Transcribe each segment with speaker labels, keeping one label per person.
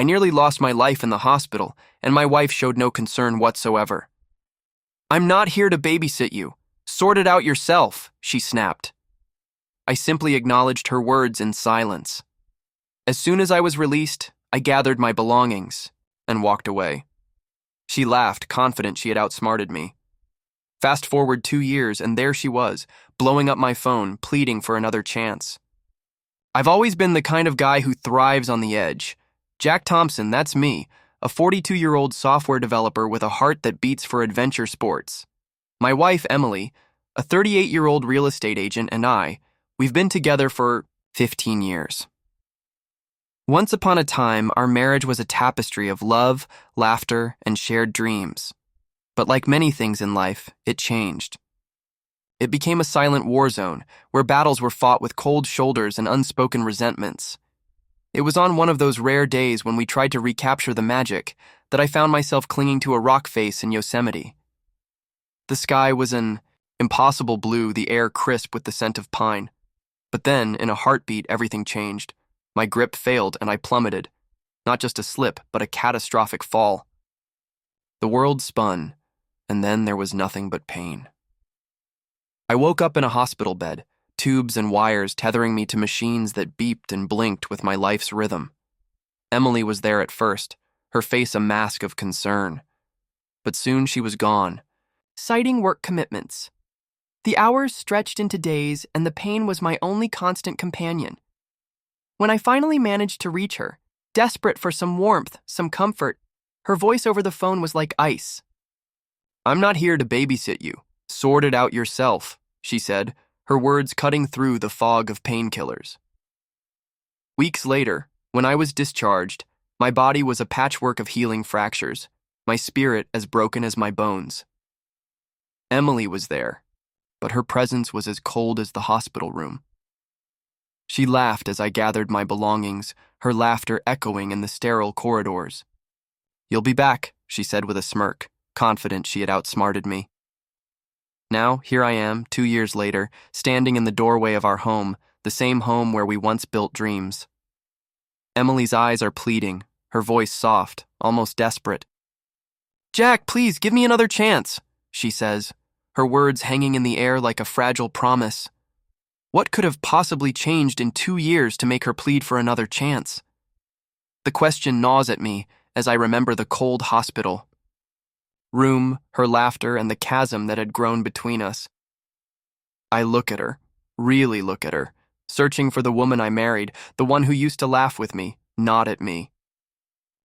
Speaker 1: I nearly lost my life in the hospital, and my wife showed no concern whatsoever. "I'm not here to babysit you. Sort it out yourself," she snapped. I simply acknowledged her words in silence. As soon as I was released, I gathered my belongings and walked away. She laughed, confident she had outsmarted me. Fast forward 2 years, and there she was, blowing up my phone, pleading for another chance. I've always been the kind of guy who thrives on the edge. Jack Thompson, that's me, a 42-year-old software developer with a heart that beats for adventure sports. My wife, Emily, a 38-year-old real estate agent, and we've been together for 15 years. Once upon a time, our marriage was a tapestry of love, laughter, and shared dreams. But like many things in life, it changed. It became a silent war zone, where battles were fought with cold shoulders and unspoken resentments. It was on one of those rare days when we tried to recapture the magic that I found myself clinging to a rock face in Yosemite. The sky was an impossible blue, the air crisp with the scent of pine. But then, in a heartbeat, everything changed. My grip failed and I plummeted. Not just a slip, but a catastrophic fall. The world spun, and then there was nothing but pain. I woke up in a hospital bed, tubes and wires tethering me to machines that beeped and blinked with my life's rhythm. Emily was there at first, her face a mask of concern. But soon she was gone, citing work commitments. The hours stretched into days, and the pain was my only constant companion. When I finally managed to reach her, desperate for some warmth, some comfort, her voice over the phone was like ice. "I'm not here to babysit you. Sort it out yourself," she said, her words cutting through the fog of painkillers. Weeks later, when I was discharged, my body was a patchwork of healing fractures, my spirit as broken as my bones. Emily was there, but her presence was as cold as the hospital room. She laughed as I gathered my belongings, her laughter echoing in the sterile corridors. "You'll be back," she said with a smirk, confident she had outsmarted me. Now, here I am, 2 years later, standing in the doorway of our home, the same home where we once built dreams. Emily's eyes are pleading, her voice soft, almost desperate. "Jack, please, give me another chance," she says, her words hanging in the air like a fragile promise. What could have possibly changed in 2 years to make her plead for another chance? The question gnaws at me as I remember the cold hospital room, her laughter, and the chasm that had grown between us. I look at her, really look at her, searching for the woman I married, the one who used to laugh with me, not at me.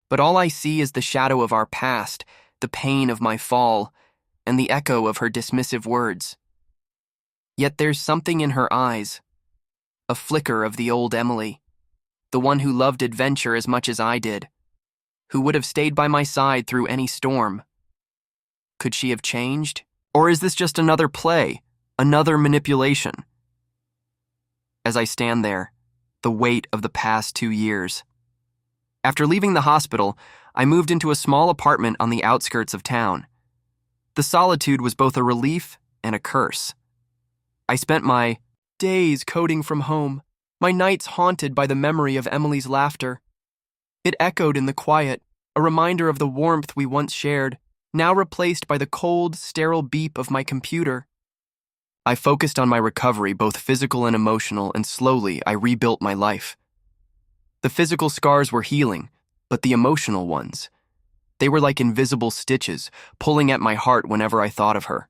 Speaker 1: But all I see is the shadow of our past, the pain of my fall, and the echo of her dismissive words. Yet there's something in her eyes, a flicker of the old Emily, the one who loved adventure as much as I did, who would have stayed by my side through any storm. Could she have changed? Or is this just another play, another manipulation? As I stand there, the weight of the past 2 years. After leaving the hospital, I moved into a small apartment on the outskirts of town. The solitude was both a relief and a curse. I spent my days coding from home, my nights haunted by the memory of Emily's laughter. It echoed in the quiet, a reminder of the warmth we once shared, now replaced by the cold, sterile beep of my computer. I focused on my recovery, both physical and emotional, and slowly I rebuilt my life. The physical scars were healing, but the emotional ones, they were like invisible stitches, pulling at my heart whenever I thought of her.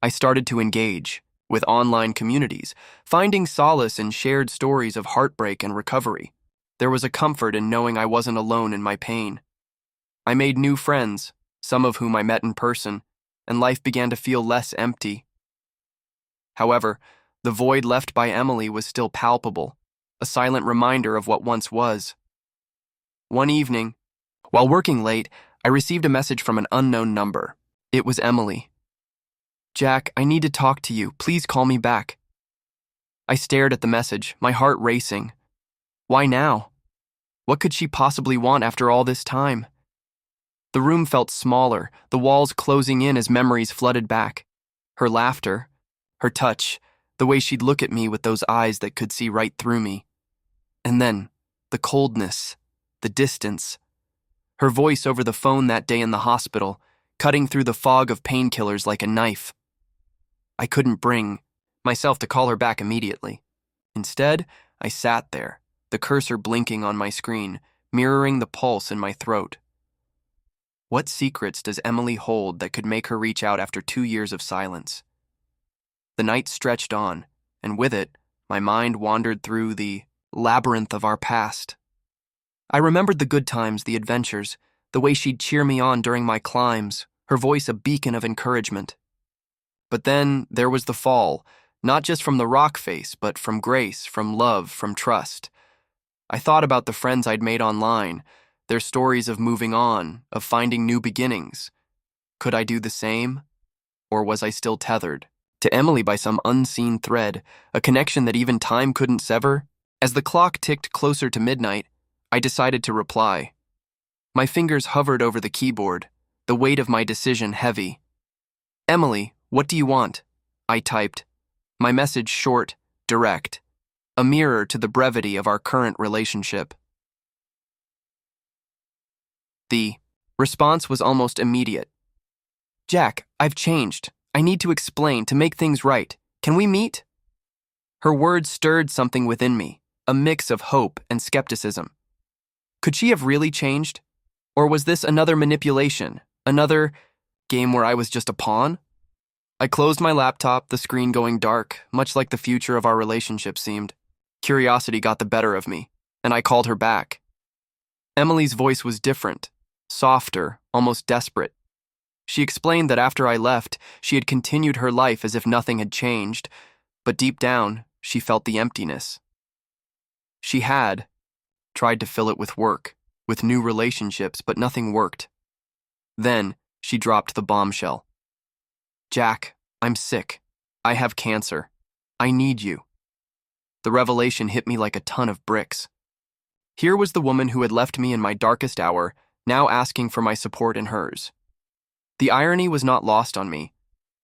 Speaker 1: I started to engage with online communities, finding solace in shared stories of heartbreak and recovery. There was a comfort in knowing I wasn't alone in my pain. I made new friends, some of whom I met in person, and life began to feel less empty. However, the void left by Emily was still palpable, a silent reminder of what once was. One evening, while working late, I received a message from an unknown number. It was Emily. "Jack, I need to talk to you. Please call me back." I stared at the message, my heart racing. Why now? What could she possibly want after all this time? The room felt smaller, the walls closing in as memories flooded back. Her laughter, her touch, the way she'd look at me with those eyes that could see right through me. And then, the coldness, the distance. Her voice over the phone that day in the hospital, cutting through the fog of painkillers like a knife. I couldn't bring myself to call her back immediately. Instead, I sat there, the cursor blinking on my screen, mirroring the pulse in my throat. What secrets does Emily hold that could make her reach out after 2 years of silence? The night stretched on, and with it, my mind wandered through the labyrinth of our past. I remembered the good times, the adventures, the way she'd cheer me on during my climbs, her voice a beacon of encouragement. But then there was the fall, not just from the rock face, but from grace, from love, from trust. I thought about the friends I'd made online, their stories of moving on, of finding new beginnings. Could I do the same? Or was I still tethered to Emily by some unseen thread, a connection that even time couldn't sever? As the clock ticked closer to midnight, I decided to reply. My fingers hovered over the keyboard, the weight of my decision heavy. "Emily, what do you want?" I typed, my message short, direct, a mirror to the brevity of our current relationship. The response was almost immediate. "Jack, I've changed. I need to explain, to make things right. Can we meet?" Her words stirred something within me, a mix of hope and skepticism. Could she have really changed? Or was this another manipulation, another game where I was just a pawn? I closed my laptop, the screen going dark, much like the future of our relationship seemed. Curiosity got the better of me, and I called her back. Emily's voice was different, softer, almost desperate. She explained that after I left, she had continued her life as if nothing had changed, but deep down, she felt the emptiness. She had tried to fill it with work, with new relationships, but nothing worked. Then, she dropped the bombshell. "Jack, I'm sick. I have cancer. I need you." The revelation hit me like a ton of bricks. Here was the woman who had left me in my darkest hour, now asking for my support in hers. The irony was not lost on me.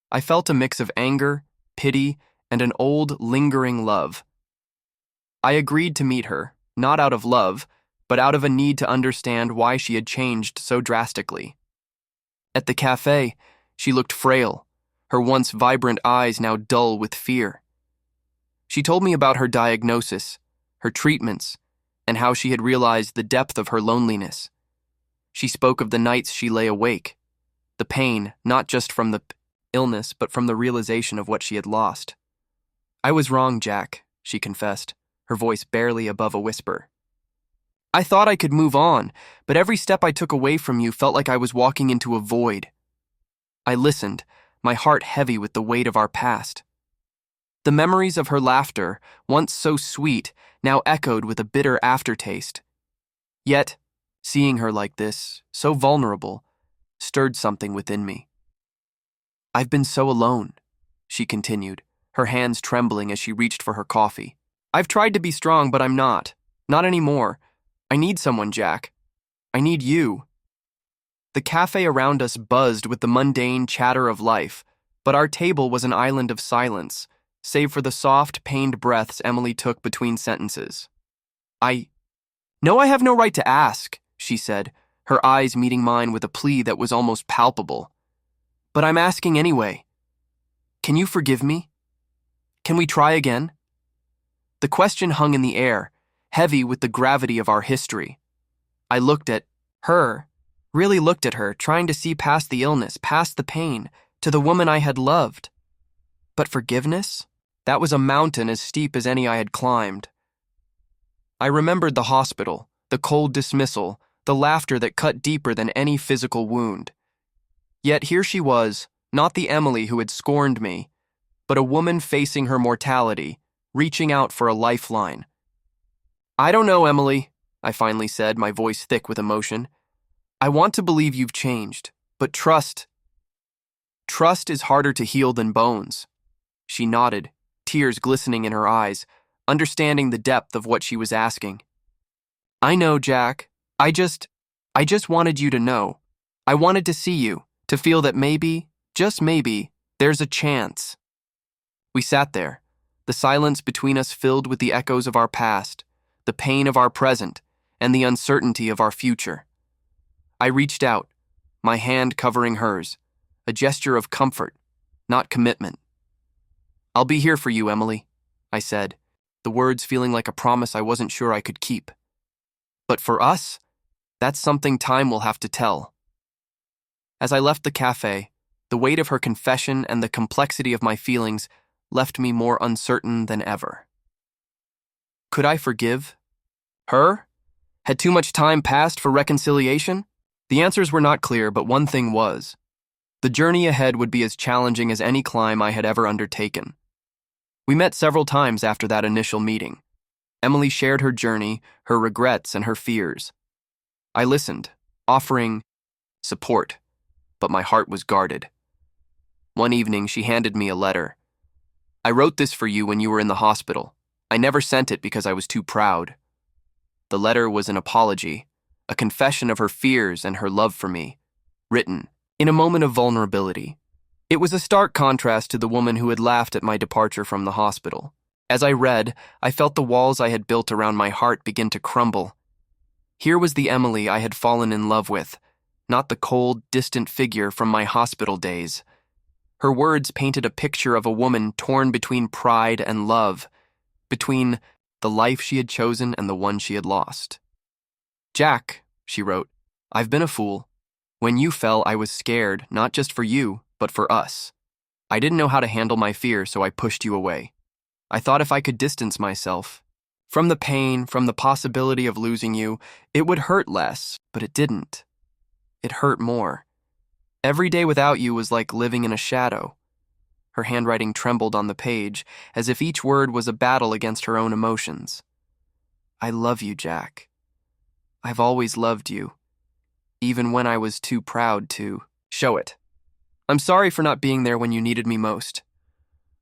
Speaker 1: I felt a mix of anger, pity, and an old, lingering love. I agreed to meet her, not out of love, but out of a need to understand why she had changed so drastically. At the cafe, she looked frail, her once vibrant eyes now dull with fear. She told me about her diagnosis, her treatments, and how she had realized the depth of her loneliness. She spoke of the nights she lay awake, the pain, not just from the illness, but from the realization of what she had lost. "I was wrong, Jack," she confessed, her voice barely above a whisper. "I thought I could move on, but every step I took away from you felt like I was walking into a void." I listened, my heart heavy with the weight of our past. The memories of her laughter, once so sweet, now echoed with a bitter aftertaste. Yet, seeing her like this, so vulnerable, stirred something within me. "I've been so alone," she continued, her hands trembling as she reached for her coffee. "I've tried to be strong, but I'm not. Not anymore. I need someone, Jack. I need you." The cafe around us buzzed with the mundane chatter of life, but our table was an island of silence, save for the soft, pained breaths Emily took between sentences. "No, I have no right to ask," she said, her eyes meeting mine with a plea that was almost palpable. "But I'm asking anyway. Can you forgive me? Can we try again?" The question hung in the air, heavy with the gravity of our history. I looked at her, really looked at her, trying to see past the illness, past the pain, to the woman I had loved. But forgiveness? That was a mountain as steep as any I had climbed. I remembered the hospital, the cold dismissal, the laughter that cut deeper than any physical wound. Yet here she was, not the Emily who had scorned me, but a woman facing her mortality, reaching out for a lifeline. "I don't know, Emily," I finally said, my voice thick with emotion. "I want to believe you've changed, but trust is harder to heal than bones." She nodded, tears glistening in her eyes, understanding the depth of what she was asking. "I know, Jack. I just wanted you to know. I wanted to see you, to feel that maybe, just maybe, there's a chance." We sat there, the silence between us filled with the echoes of our past, the pain of our present, and the uncertainty of our future. I reached out, my hand covering hers, a gesture of comfort, not commitment. "I'll be here for you, Emily," I said, the words feeling like a promise I wasn't sure I could keep. But for us, that's something time will have to tell. As I left the cafe, the weight of her confession and the complexity of my feelings left me more uncertain than ever. Could I forgive her? Had too much time passed for reconciliation? The answers were not clear, but one thing was. The journey ahead would be as challenging as any climb I had ever undertaken. We met several times after that initial meeting. Emily shared her journey, her regrets, and her fears. I listened, offering support, but my heart was guarded. One evening, she handed me a letter. "I wrote this for you when you were in the hospital. I never sent it because I was too proud." The letter was an apology, a confession of her fears and her love for me, written in a moment of vulnerability. It was a stark contrast to the woman who had laughed at my departure from the hospital. As I read, I felt the walls I had built around my heart begin to crumble. Here was the Emily I had fallen in love with, not the cold, distant figure from my hospital days. Her words painted a picture of a woman torn between pride and love, between the life she had chosen and the one she had lost. "Jack," she wrote, "I've been a fool. When you fell, I was scared, not just for you, but for us. I didn't know how to handle my fear, so I pushed you away. I thought if I could distance myself from the pain, from the possibility of losing you, it would hurt less, but it didn't. It hurt more. Every day without you was like living in a shadow." Her handwriting trembled on the page, as if each word was a battle against her own emotions. "I love you, Jack. I've always loved you, even when I was too proud to show it. I'm sorry for not being there when you needed me most.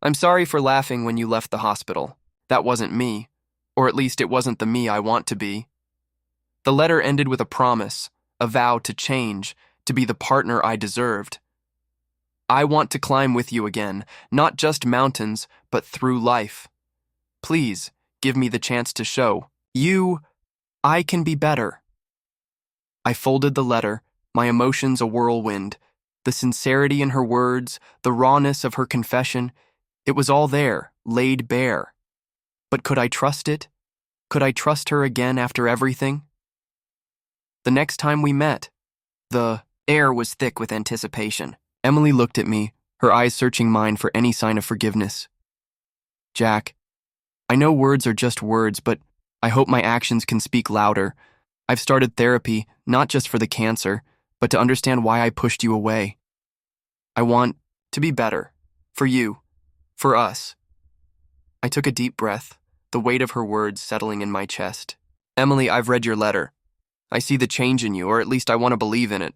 Speaker 1: I'm sorry for laughing when you left the hospital. That wasn't me, or at least it wasn't the me I want to be." The letter ended with a promise, a vow to change, to be the partner I deserved. "I want to climb with you again, not just mountains, but through life. Please, give me the chance to show you I can be better." I folded the letter, my emotions a whirlwind. The sincerity in her words, the rawness of her confession, it was all there, laid bare. But could I trust it? Could I trust her again after everything? The next time we met, the air was thick with anticipation. Emily looked at me, her eyes searching mine for any sign of forgiveness. "Jack, I know words are just words, but I hope my actions can speak louder. I've started therapy, not just for the cancer, but to understand why I pushed you away. I want to be better. For you. For us." I took a deep breath, the weight of her words settling in my chest. "Emily, I've read your letter. I see the change in you, or at least I want to believe in it.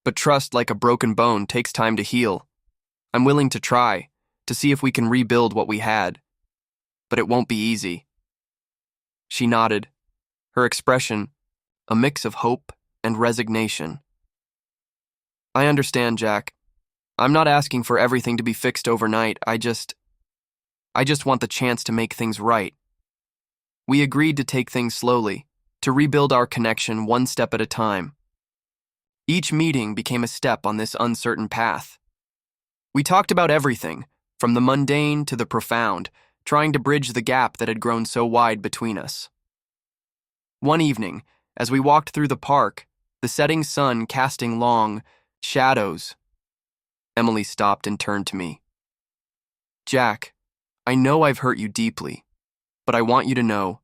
Speaker 1: But trust, like a broken bone, takes time to heal. I'm willing to try, to see if we can rebuild what we had. But it won't be easy." She nodded, her expression a mix of hope and resignation. "I understand, Jack. I'm not asking for everything to be fixed overnight. I just want the chance to make things right." We agreed to take things slowly, to rebuild our connection one step at a time. Each meeting became a step on this uncertain path. We talked about everything, from the mundane to the profound, trying to bridge the gap that had grown so wide between us. One evening, as we walked through the park, the setting sun casting long shadows, Emily stopped and turned to me. "Jack, I know I've hurt you deeply, but I want you to know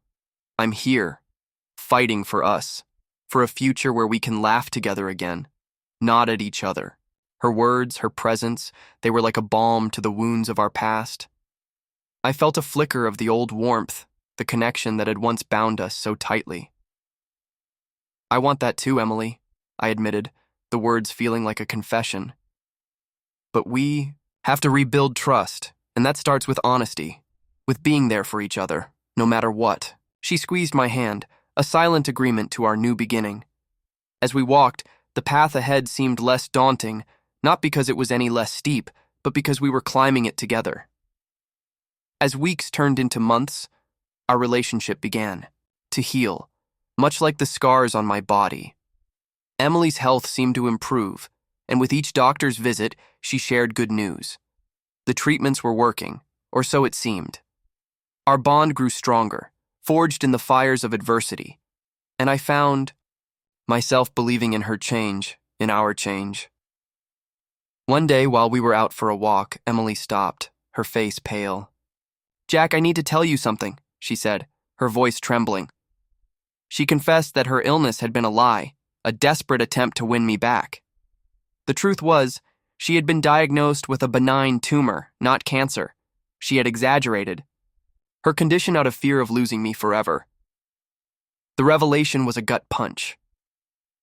Speaker 1: I'm here, fighting for us, for a future where we can laugh together again, nod at each other." Her words, her presence, they were like a balm to the wounds of our past. I felt a flicker of the old warmth, the connection that had once bound us so tightly. "I want that too, Emily," I admitted, the words feeling like a confession. "But we have to rebuild trust, and that starts with honesty, with being there for each other, no matter what." She squeezed my hand, a silent agreement to our new beginning. As we walked, the path ahead seemed less daunting, not because it was any less steep, but because we were climbing it together. As weeks turned into months, our relationship began to heal, much like the scars on my body. Emily's health seemed to improve, and with each doctor's visit, she shared good news. The treatments were working, or so it seemed. Our bond grew stronger, forged in the fires of adversity, and I found myself believing in her change, in our change. One day, while we were out for a walk, Emily stopped, her face pale. "Jack, I need to tell you something," she said, her voice trembling. She confessed that her illness had been a lie, a desperate attempt to win me back. The truth was, she had been diagnosed with a benign tumor, not cancer. She had exaggerated her condition out of fear of losing me forever. The revelation was a gut punch.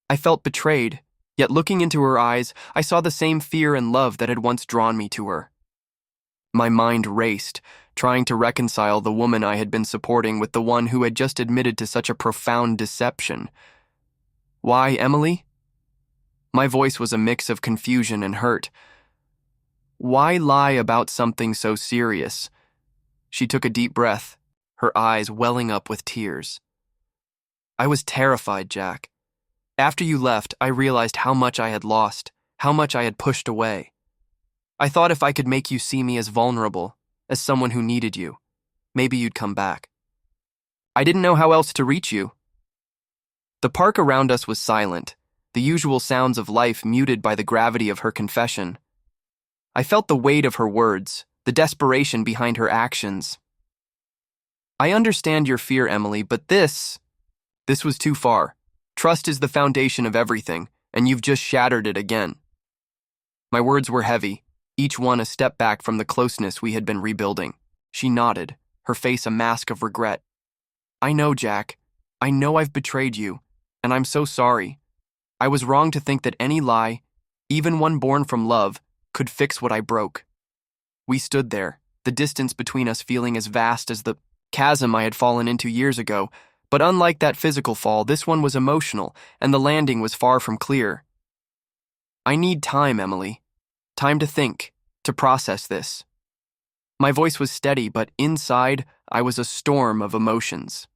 Speaker 1: I felt betrayed, yet looking into her eyes, I saw the same fear and love that had once drawn me to her. My mind raced, trying to reconcile the woman I had been supporting with the one who had just admitted to such a profound deception. "Why, Emily?" My voice was a mix of confusion and hurt. "Why lie about something so serious?" She took a deep breath, her eyes welling up with tears. "I was terrified, Jack. After you left, I realized how much I had lost, how much I had pushed away. I thought if I could make you see me as vulnerable, as someone who needed you, maybe you'd come back. I didn't know how else to reach you." The park around us was silent, the usual sounds of life muted by the gravity of her confession. I felt the weight of her words, the desperation behind her actions. "I understand your fear, Emily, but this was too far. Trust is the foundation of everything, and you've just shattered it again." My words were heavy, each one a step back from the closeness we had been rebuilding. She nodded, her face a mask of regret. "I know, Jack. I know I've betrayed you, and I'm so sorry. I was wrong to think that any lie, even one born from love, could fix what I broke." We stood there, the distance between us feeling as vast as the chasm I had fallen into years ago, but unlike that physical fall, this one was emotional, and the landing was far from clear. "I need time, Emily. Time to think, to process this." My voice was steady, but inside, I was a storm of emotions.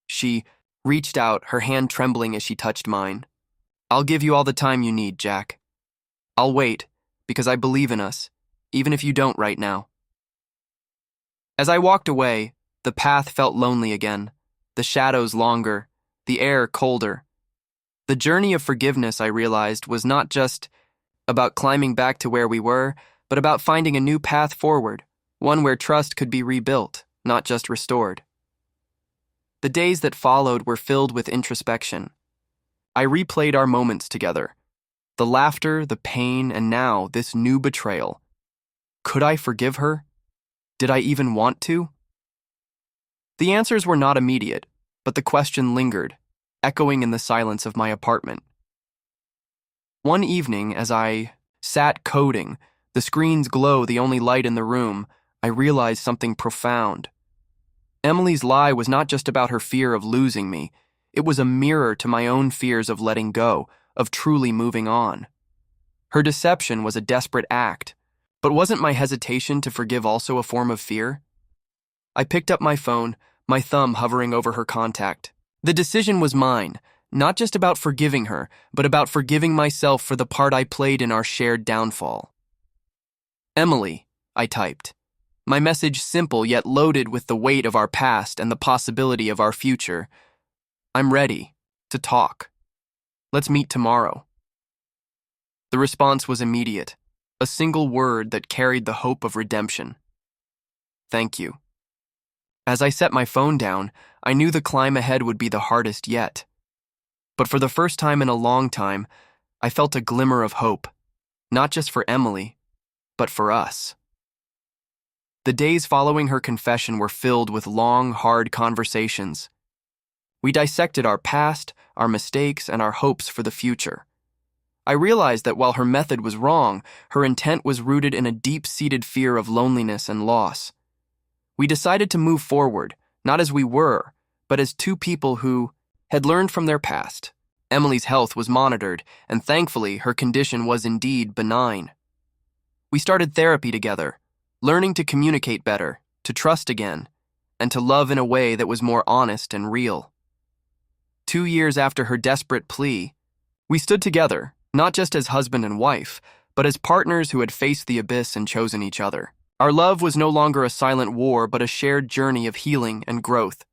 Speaker 1: She reached out, her hand trembling as she touched mine. "I'll give you all the time you need, Jack. I'll wait, because I believe in us, even if you don't right now." As I walked away, the path felt lonely again, the shadows longer, the air colder. The journey of forgiveness, I realized, was not just about climbing back to where we were, but about finding a new path forward, one where trust could be rebuilt, not just restored. The days that followed were filled with introspection. I replayed our moments together, the laughter, the pain, and now this new betrayal. Could I forgive her? Did I even want to? The answers were not immediate, but the question lingered, echoing in the silence of my apartment. One evening, as I sat coding, the screen's glow the only light in the room, I realized something profound. Emily's lie was not just about her fear of losing me. It was a mirror to my own fears of letting go, of truly moving on. Her deception was a desperate act, but wasn't my hesitation to forgive also a form of fear? I picked up my phone, my thumb hovering over her contact. The decision was mine, not just about forgiving her, but about forgiving myself for the part I played in our shared downfall. "Emily," I typed. My message simple yet loaded with the weight of our past and the possibility of our future. "I'm ready to talk. Let's meet tomorrow." The response was immediate, a single word that carried the hope of redemption. "Thank you." As I set my phone down, I knew the climb ahead would be the hardest yet. But for the first time in a long time, I felt a glimmer of hope, not just for Emily, but for us. The days following her confession were filled with long, hard conversations. We dissected our past, our mistakes, and our hopes for the future. I realized that while her method was wrong, her intent was rooted in a deep-seated fear of loneliness and loss. We decided to move forward, not as we were, but as two people who had learned from their past. Emily's health was monitored, and thankfully, her condition was indeed benign. We started therapy together, learning to communicate better, to trust again, and to love in a way that was more honest and real. 2 years after her desperate plea, we stood together, not just as husband and wife, but as partners who had faced the abyss and chosen each other. Our love was no longer a silent war, but a shared journey of healing and growth.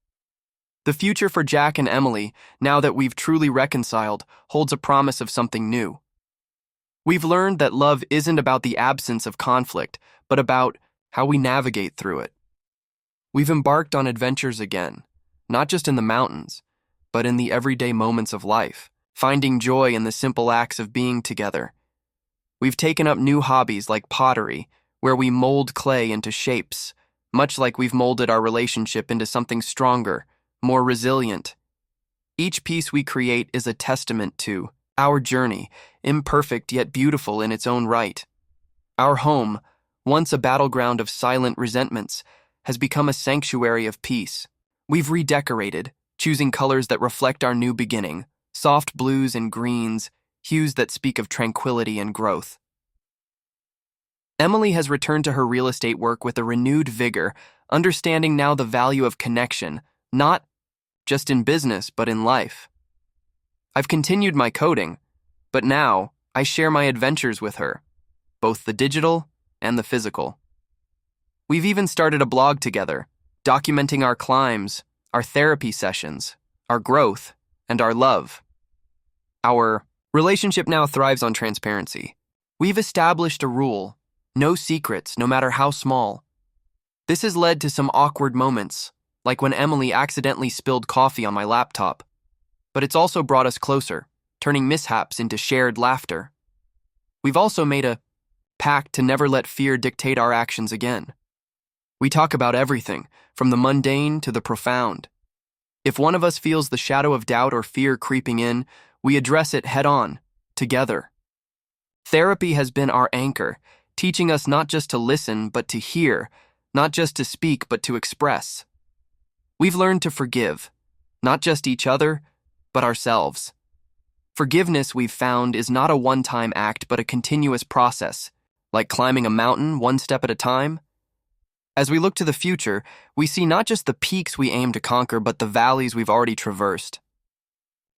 Speaker 1: The future for Jack and Emily, now that we've truly reconciled, holds a promise of something new. We've learned that love isn't about the absence of conflict, but about how we navigate through it. We've embarked on adventures again, not just in the mountains, but in the everyday moments of life, finding joy in the simple acts of being together. We've taken up new hobbies like pottery, where we mold clay into shapes, much like we've molded our relationship into something stronger, more resilient. Each piece we create is a testament to our journey, imperfect yet beautiful in its own right. Our home, once a battleground of silent resentments, has become a sanctuary of peace. We've redecorated, choosing colors that reflect our new beginning, soft blues and greens, hues that speak of tranquility and growth. Emily has returned to her real estate work with a renewed vigor, understanding now the value of connection, not just in business, but in life. I've continued my coding, but now I share my adventures with her, both the digital and the physical. We've even started a blog together, documenting our climbs, our therapy sessions, our growth, and our love. Our relationship now thrives on transparency. We've established a rule: no secrets, no matter how small. This has led to some awkward moments, like when Emily accidentally spilled coffee on my laptop. But it's also brought us closer, turning mishaps into shared laughter. We've also made a pact to never let fear dictate our actions again. We talk about everything, from the mundane to the profound. If one of us feels the shadow of doubt or fear creeping in, we address it head-on, together. Therapy has been our anchor, teaching us not just to listen, but to hear, not just to speak, but to express. We've learned to forgive, not just each other, but ourselves. Forgiveness, we've found, is not a one-time act, but a continuous process, like climbing a mountain one step at a time. As we look to the future, we see not just the peaks we aim to conquer, but the valleys we've already traversed.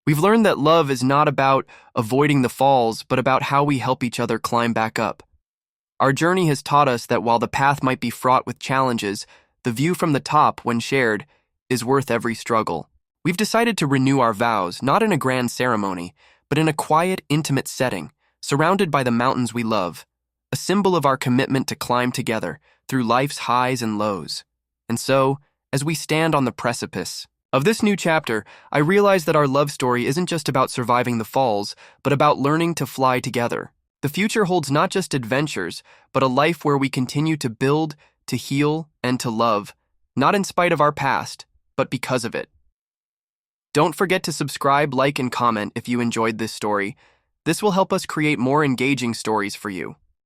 Speaker 1: We've learned that love is not about avoiding the falls, but about how we help each other climb back up. Our journey has taught us that while the path might be fraught with challenges, the view from the top, when shared, is worth every struggle. We've decided to renew our vows, not in a grand ceremony, but in a quiet, intimate setting, surrounded by the mountains we love, a symbol of our commitment to climb together through life's highs and lows. And so, as we stand on the precipice of this new chapter, I realize that our love story isn't just about surviving the falls, but about learning to fly together. The future holds not just adventures, but a life where we continue to build, to heal, and to love, not in spite of our past, but because of it. Don't forget to subscribe, like, and comment if you enjoyed this story. This will help us create more engaging stories for you.